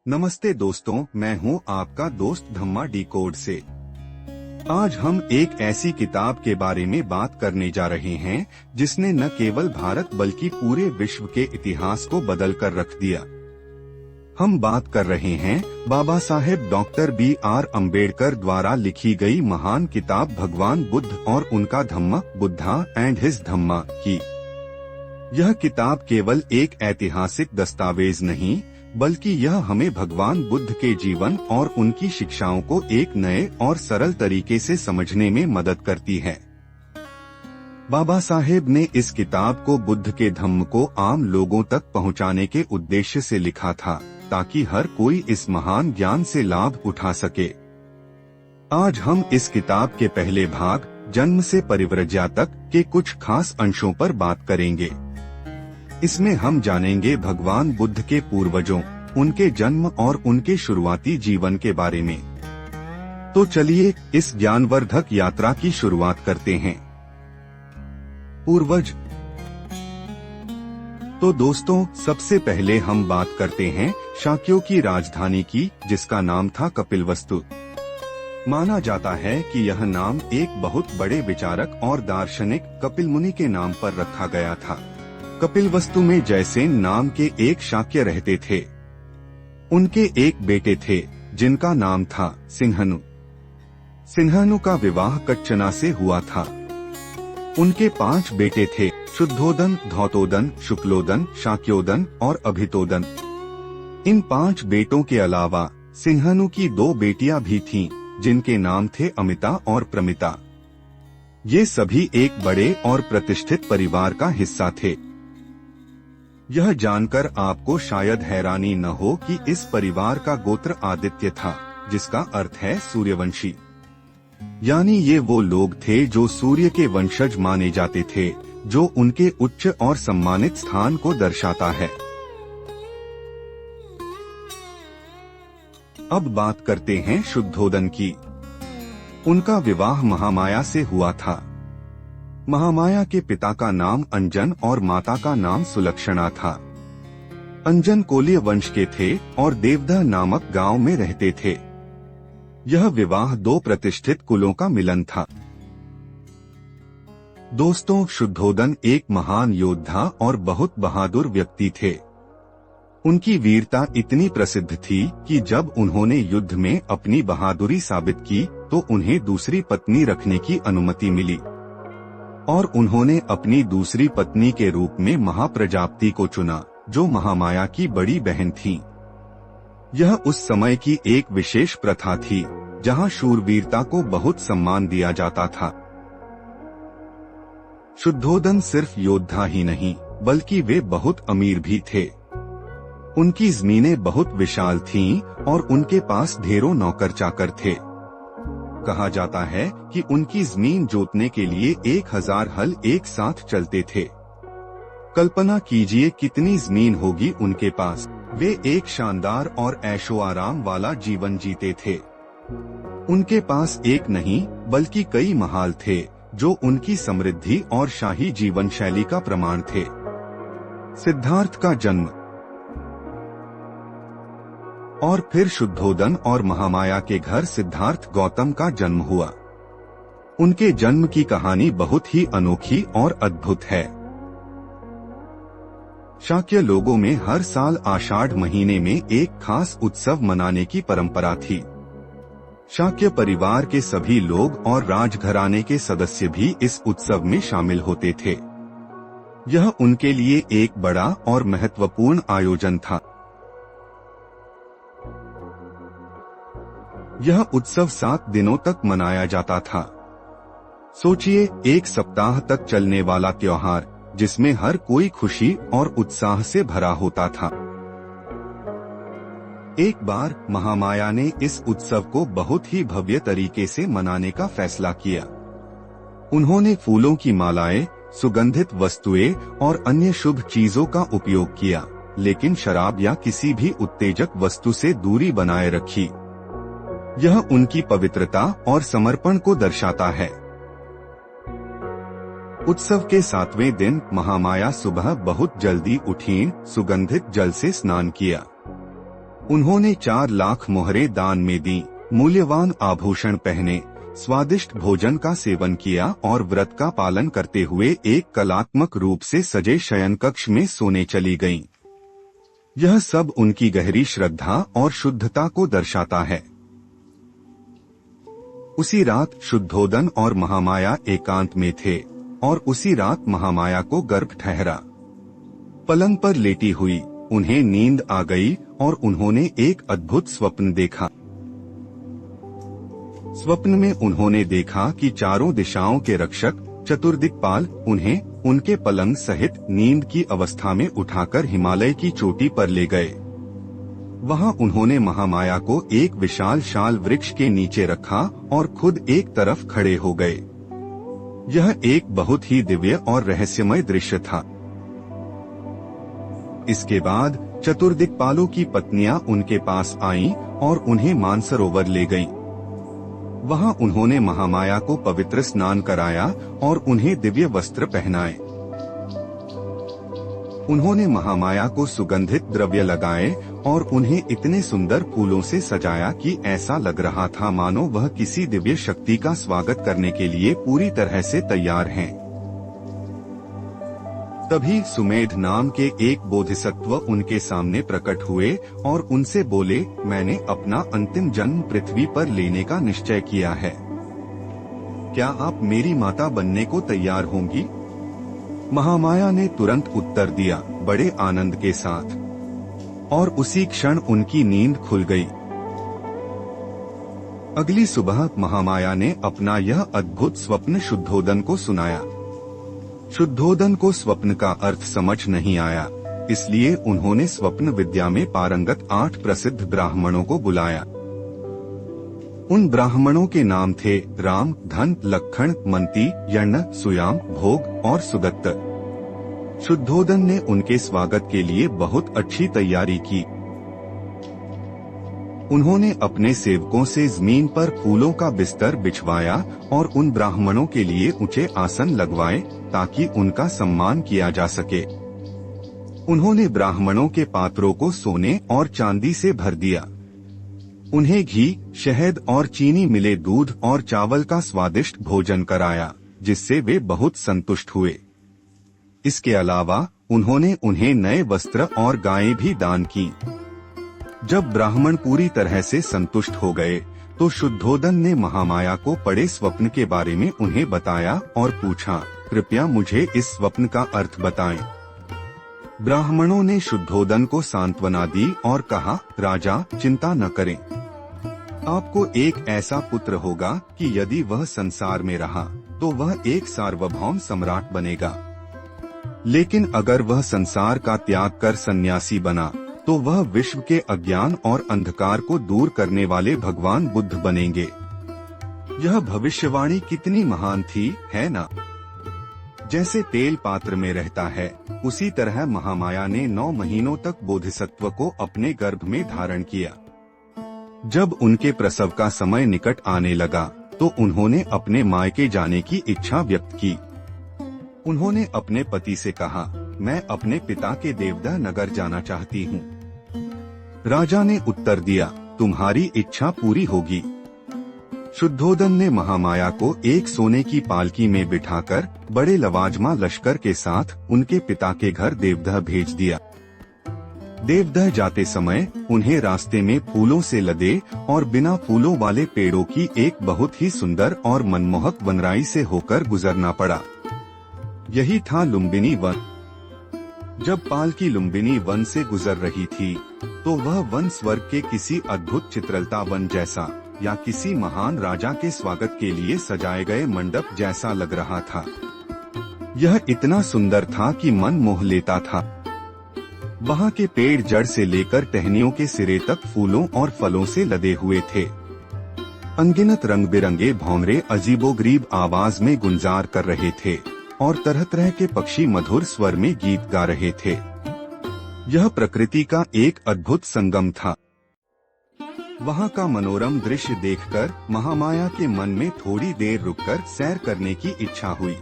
नमस्ते दोस्तों, मैं हूं आपका दोस्त धम्मा डिकोड से। आज हम एक ऐसी किताब के बारे में बात करने जा रहे हैं जिसने न केवल भारत बल्कि पूरे विश्व के इतिहास को बदल कर रख दिया। हम बात कर रहे हैं बाबा साहेब डॉक्टर B.R. अम्बेडकर द्वारा लिखी गई महान किताब भगवान बुद्ध और उनका धम्मा, बुद्धा एंड हिज धम्मा की। यह किताब केवल एक ऐतिहासिक दस्तावेज नहीं बल्कि यह हमें भगवान बुद्ध के जीवन और उनकी शिक्षाओं को एक नए और सरल तरीके से समझने में मदद करती है। बाबा साहेब ने इस किताब को बुद्ध के धम्म को आम लोगों तक पहुंचाने के उद्देश्य से लिखा था, ताकि हर कोई इस महान ज्ञान से लाभ उठा सके। आज हम इस किताब के पहले भाग, जन्म से परिव्रज्या तक के कुछ खास अंशों पर बात करेंगे। इसमें हम जानेंगे भगवान बुद्ध के पूर्वजों, उनके जन्म और उनके शुरुआती जीवन के बारे में। तो चलिए इस ज्ञानवर्धक यात्रा की शुरुआत करते हैं। पूर्वज। तो दोस्तों, सबसे पहले हम बात करते हैं शाक्यों की राजधानी की, जिसका नाम था कपिलवस्तु। माना जाता है कि यह नाम एक बहुत बड़े विचारक और दार्शनिक कपिल मुनि के नाम पर रखा गया था। कपिलवस्तु में जयसेन नाम के एक शाक्य रहते थे। उनके एक बेटे थे जिनका नाम था सिंहनु। सिंहनु का विवाह कच्छना से हुआ था। उनके 5 बेटे थे, शुद्धोदन, धौतोदन, शुक्लोदन, शाक्योदन और अभितोदन। इन 5 बेटों के अलावा सिंहनु की 2 बेटियां भी थीं, जिनके नाम थे अमिता और प्रमिता। ये सभी एक बड़े और प्रतिष्ठित परिवार का हिस्सा थे। यह जानकर आपको शायद हैरानी न हो कि इस परिवार का गोत्र आदित्य था, जिसका अर्थ है सूर्यवंशी। यानी ये वो लोग थे जो सूर्य के वंशज माने जाते थे, जो उनके उच्च और सम्मानित स्थान को दर्शाता है। अब बात करते हैं शुद्धोदन की। उनका विवाह महामाया से हुआ था। महामाया के पिता का नाम अंजन और माता का नाम सुलक्षणा था। अंजन कोल्य वंश के थे और देवदह नामक गांव में रहते थे। यह विवाह 2 प्रतिष्ठित कुलों का मिलन था। दोस्तों, शुद्धोदन एक महान योद्धा और बहुत बहादुर व्यक्ति थे। उनकी वीरता इतनी प्रसिद्ध थी कि जब उन्होंने युद्ध में अपनी बहादुरी साबित की तो उन्हें दूसरी पत्नी रखने की अनुमति मिली और उन्होंने अपनी दूसरी पत्नी के रूप में महाप्रजापति को चुना, जो महामाया की बड़ी बहन थी। यह उस समय की एक विशेष प्रथा थी जहां शूरवीरता को बहुत सम्मान दिया जाता था। शुद्धोदन सिर्फ योद्धा ही नहीं बल्कि वे बहुत अमीर भी थे। उनकी जमीनें बहुत विशाल थीं और उनके पास ढेरों नौकर चाकर थे। कहा जाता है कि उनकी जमीन जोतने के लिए 1000 हल एक साथ चलते थे। कल्पना कीजिए कितनी जमीन होगी उनके पास। वे एक शानदार और ऐशो आराम वाला जीवन जीते थे। उनके पास एक नहीं बल्कि कई महाल थे, जो उनकी समृद्धि और शाही जीवन शैली का प्रमाण थे। सिद्धार्थ का जन्म। और फिर शुद्धोदन और महामाया के घर सिद्धार्थ गौतम का जन्म हुआ। उनके जन्म की कहानी बहुत ही अनोखी और अद्भुत है। शाक्य लोगों में हर साल आषाढ़ महीने में एक खास उत्सव मनाने की परंपरा थी। शाक्य परिवार के सभी लोग और राजघराने के सदस्य भी इस उत्सव में शामिल होते थे। यह उनके लिए एक बड़ा और महत्वपूर्ण आयोजन था। यह उत्सव 7 दिनों तक मनाया जाता था। सोचिए, 1 सप्ताह तक चलने वाला त्योहार जिसमें हर कोई खुशी और उत्साह से भरा होता था। एक बार महामाया ने इस उत्सव को बहुत ही भव्य तरीके से मनाने का फैसला किया। उन्होंने फूलों की मालाएं, सुगंधित वस्तुएं और अन्य शुभ चीजों का उपयोग किया, लेकिन शराब या किसी भी उत्तेजक वस्तु से दूरी बनाए रखी। यह उनकी पवित्रता और समर्पण को दर्शाता है। उत्सव के 7वें दिन महामाया सुबह बहुत जल्दी उठी, सुगंधित जल से स्नान किया। उन्होंने 4 लाख मोहरें दान में दी, मूल्यवान आभूषण पहने, स्वादिष्ट भोजन का सेवन किया और व्रत का पालन करते हुए एक कलात्मक रूप से सजे शयन कक्ष में सोने चली गईं। यह सब उनकी गहरी श्रद्धा और शुद्धता को दर्शाता है। उसी रात शुद्धोदन और महामाया एकांत में थे और उसी रात महामाया को गर्भ ठहरा। पलंग पर लेटी हुई उन्हें नींद आ गई और उन्होंने एक अद्भुत स्वप्न देखा। स्वप्न में उन्होंने देखा कि चारों दिशाओं के रक्षक चतुर्दिक्पाल उन्हें उनके पलंग सहित नींद की अवस्था में उठाकर हिमालय की चोटी पर ले गए। वहां उन्होंने महामाया को एक विशाल शाल वृक्ष के नीचे रखा और खुद एक तरफ खड़े हो गए। यह एक बहुत ही दिव्य और रहस्यमय दृश्य था। इसके बाद चतुर्दिक्पालों की पत्नियां उनके पास आईं और उन्हें मानसरोवर ले गईं। वहां उन्होंने महामाया को पवित्र स्नान कराया और उन्हें दिव्य वस्त्र पहनाए। उन्होंने महामाया को सुगंधित द्रव्य लगाए और उन्हें इतने सुंदर फूलों से सजाया कि ऐसा लग रहा था मानो वह किसी दिव्य शक्ति का स्वागत करने के लिए पूरी तरह से तैयार हैं। तभी सुमेध नाम के एक बोधिसत्व उनके सामने प्रकट हुए और उनसे बोले, मैंने अपना अंतिम जन्म पृथ्वी पर लेने का निश्चय किया है। क्या आप मेरी माता बनने को तैयार होंगी? महामाया ने तुरंत उत्तर दिया, बड़े आनंद के साथ, और उसी क्षण उनकी नींद खुल गई। अगली सुबह महामाया ने अपना यह अद्भुत स्वप्न शुद्धोदन को सुनाया। शुद्धोदन को स्वप्न का अर्थ समझ नहीं आया, इसलिए उन्होंने स्वप्न विद्या में पारंगत 8 प्रसिद्ध ब्राह्मणों को बुलाया। उन ब्राह्मणों के नाम थे राम, धन, लक्ष्मण, मंती, यर्ण, सुयाम, भोग और सुदत्त। शुद्धोदन ने उनके स्वागत के लिए बहुत अच्छी तैयारी की। उन्होंने अपने सेवकों से जमीन पर फूलों का बिस्तर बिछवाया और उन ब्राह्मणों के लिए ऊंचे आसन लगवाए ताकि उनका सम्मान किया जा सके। उन्होंने ब्राह्मणों के पात्रों को सोने और चांदी से भर दिया। उन्हें घी, शहद और चीनी मिले दूध और चावल का स्वादिष्ट भोजन कराया, जिससे वे बहुत संतुष्ट हुए। इसके अलावा उन्होंने उन्हें नए वस्त्र और गायें भी दान की। जब ब्राह्मण पूरी तरह से संतुष्ट हो गए तो शुद्धोदन ने महामाया को पड़े स्वप्न के बारे में उन्हें बताया और पूछा, कृपया मुझे इस स्वप्न का अर्थ बताएं। ब्राह्मणों ने शुद्धोदन को सांत्वना दी और कहा, राजा चिंता न करें, आपको एक ऐसा पुत्र होगा कि यदि वह संसार में रहा तो वह एक सार्वभौम सम्राट बनेगा। लेकिन अगर वह संसार का त्याग कर सन्यासी बना तो वह विश्व के अज्ञान और अंधकार को दूर करने वाले भगवान बुद्ध बनेंगे। यह भविष्यवाणी कितनी महान थी, है ना? जैसे तेल पात्र में रहता है, उसी तरह महामाया ने 9 महीनों तक बोधिसत्व को अपने गर्भ में धारण किया। जब उनके प्रसव का समय निकट आने लगा तो उन्होंने अपने मायके जाने की इच्छा व्यक्त की। उन्होंने अपने पति से कहा, मैं अपने पिता के देवदह नगर जाना चाहती हूँ। राजा ने उत्तर दिया, तुम्हारी इच्छा पूरी होगी। शुद्धोदन ने महामाया को एक सोने की पालकी में बिठाकर बड़े लवाजमा लश्कर के साथ उनके पिता के घर देवदह भेज दिया। देवदह जाते समय उन्हें रास्ते में फूलों से लदे और बिना फूलों वाले पेड़ों की एक बहुत ही सुंदर और मनमोहक वनराई से होकर गुजरना पड़ा। यही था लुम्बिनी वन। जब पालकी लुम्बिनी वन से गुजर रही थी तो वह वन स्वर्ग के किसी अद्भुत चित्रलता वन जैसा या किसी महान राजा के स्वागत के लिए सजाए गए मंडप जैसा लग रहा था। यह इतना सुंदर था कि मन मोह लेता था। वहाँ के पेड़ जड़ से लेकर टहनियों के सिरे तक फूलों और फलों से लदे हुए थे। अनगिनत रंग बिरंगे भौंरे अजीबोगरीब आवाज में गुंजार कर रहे थे और तरह तरह के पक्षी मधुर स्वर में गीत गा रहे थे। यह प्रकृति का एक अद्भुत संगम था। वहाँ का मनोरम दृश्य देखकर महामाया के मन में थोड़ी देर रुककर सैर करने की इच्छा हुई।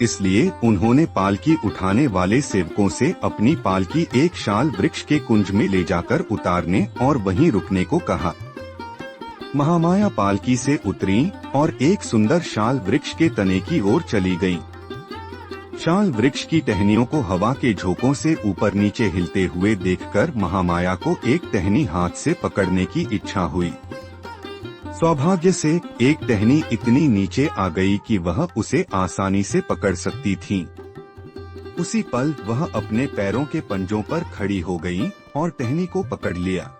इसलिए उन्होंने पालकी उठाने वाले सेवकों से अपनी पालकी एक शाल वृक्ष के कुंज में ले जाकर उतारने और वहीं रुकने को कहा। महामाया पालकी से उतरी और एक सुंदर शाल वृक्ष के तने की ओर चली गईं। शाल वृक्ष की टहनियों को हवा के झोंकों से ऊपर नीचे हिलते हुए देखकर महामाया को एक टहनी हाथ से पकड़ने की इच्छा हुई। सौभाग्य से एक टहनी इतनी नीचे आ गई कि वह उसे आसानी से पकड़ सकती थी। उसी पल वह अपने पैरों के पंजों पर खड़ी हो गई और टहनी को पकड़ लिया।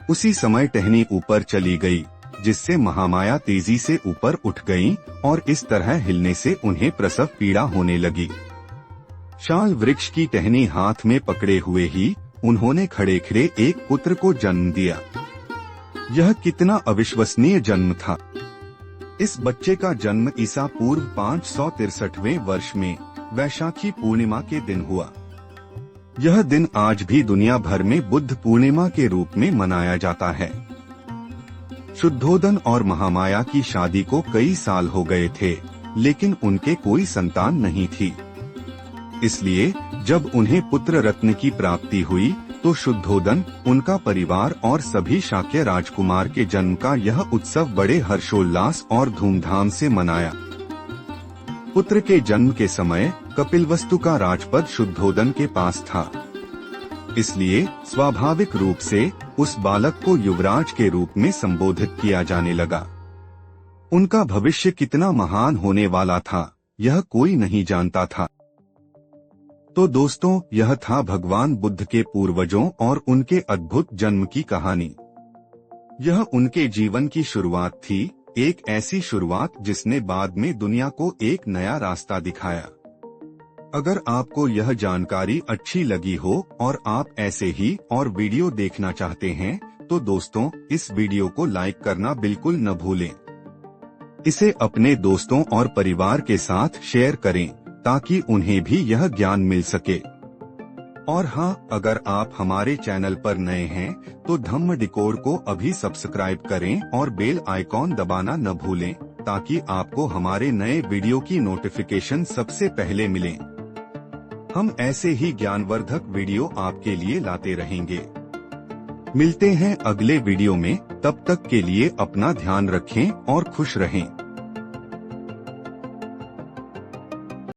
उसी समय टहनी ऊपर चली गई, जिससे महामाया तेजी से ऊपर उठ गईं और इस तरह हिलने से उन्हें प्रसव पीड़ा होने लगी। शाल वृक्ष की टहनी हाथ में पकड़े हुए ही उन्होंने खड़े खड़े एक पुत्र को जन्म दिया। यह कितना अविश्वसनीय जन्म था। इस बच्चे का जन्म ईसा पूर्व 563वें वर्ष में वैशाखी पूर्णिमा के दिन हुआ। यह दिन आज भी दुनिया भर में बुद्ध पूर्णिमा के रूप में मनाया जाता है। शुद्धोदन और महामाया की शादी को कई साल हो गए थे, लेकिन उनके कोई संतान नहीं थी। इसलिए जब उन्हें पुत्र रत्न की प्राप्ति हुई तो शुद्धोदन, उनका परिवार और सभी शाक्य राजकुमार के जन्म का यह उत्सव बड़े हर्षोल्लास और धूमधाम से मनाया। पुत्र के जन्म के समय कपिलवस्तु का राजपद शुद्धोदन के पास था, इसलिए स्वाभाविक रूप से उस बालक को युवराज के रूप में संबोधित किया जाने लगा। उनका भविष्य कितना महान होने वाला था, यह कोई नहीं जानता था। तो दोस्तों, यह था भगवान बुद्ध के पूर्वजों और उनके अद्भुत जन्म की कहानी। यह उनके जीवन की शुरुआत थी, एक ऐसी शुरुआत जिसने बाद में दुनिया को एक नया रास्ता दिखाया। अगर आपको यह जानकारी अच्छी लगी हो और आप ऐसे ही और वीडियो देखना चाहते हैं, तो दोस्तों इस वीडियो को लाइक करना बिल्कुल न भूलें। इसे अपने दोस्तों और परिवार के साथ शेयर करें ताकि उन्हें भी यह ज्ञान मिल सके। और हाँ, अगर आप हमारे चैनल पर नए हैं तो धम्म डिकोड को अभी सब्सक्राइब करें और बेल आइकॉन दबाना न भूलें ताकि आपको हमारे नए वीडियो की नोटिफिकेशन सबसे पहले मिले। हम ऐसे ही ज्ञानवर्धक वीडियो आपके लिए लाते रहेंगे। मिलते हैं अगले वीडियो में, तब तक के लिए अपना ध्यान रखें और खुश रहें।